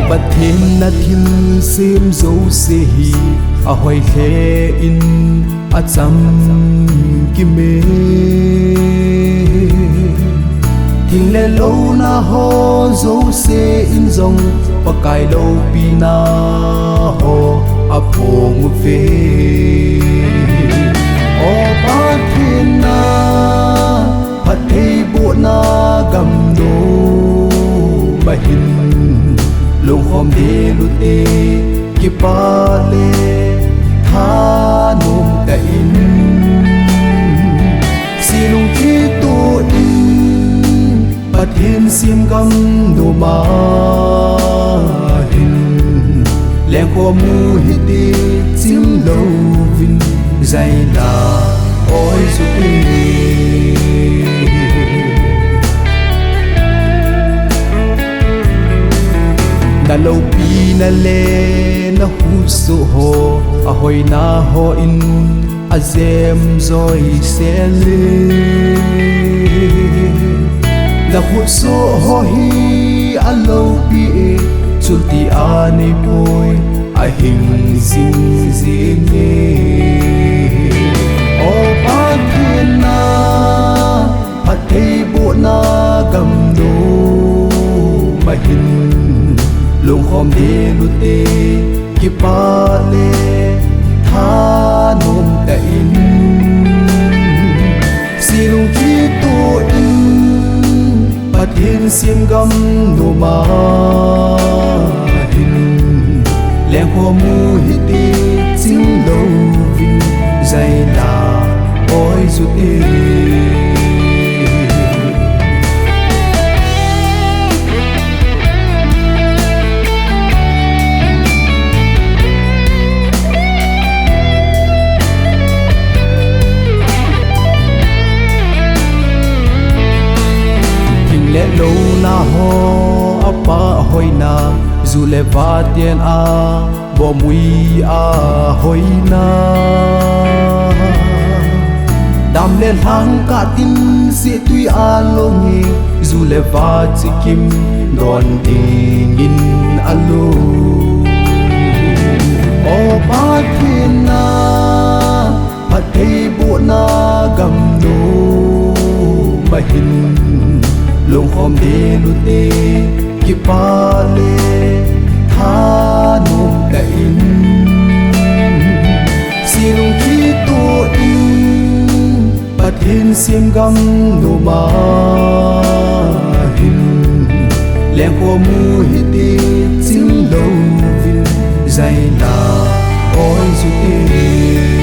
bát thiên na thil sim dấu se hi a hoi khe in a cham ki me thing le lo na ho dấu se in zong pa kai lo pi na ho a phong ve o bát thiên na bát thei bu na gam do ba hin lung khom de lu te ki pa le tha nom ta in si lung ki tu in bát thiên sim gam do ma hin leng kho mu hi ti chim lo vin zai la oi su pi na lo pi na le na hu su ho a hoi na ho in a zem zoi se le na hu su ho hi a lo pi e chul ti a nei poi a hing zing zing ne o pa thiên na a thei bu na gam do ma hin lung khom de lu te ki pa le tha nom ta in si lung ki tu in bát thiên sim gam do ma hin leng kho mu hi ti chim lo vin zai la oi zu te lo na ho apa hoi na zu le va tien a bo mui a hoi na dam le thang ka tin si tui a lo ngi zu le va chi kim don ding in a lo o pa thiên na pa thei bu na gam do ma hin lung khom de lu te ki pa le tha nom ta in si lung ki tu in bát thiên sim gam do ma hin leng kho mu hi ti chim lo vin zai la oi zu te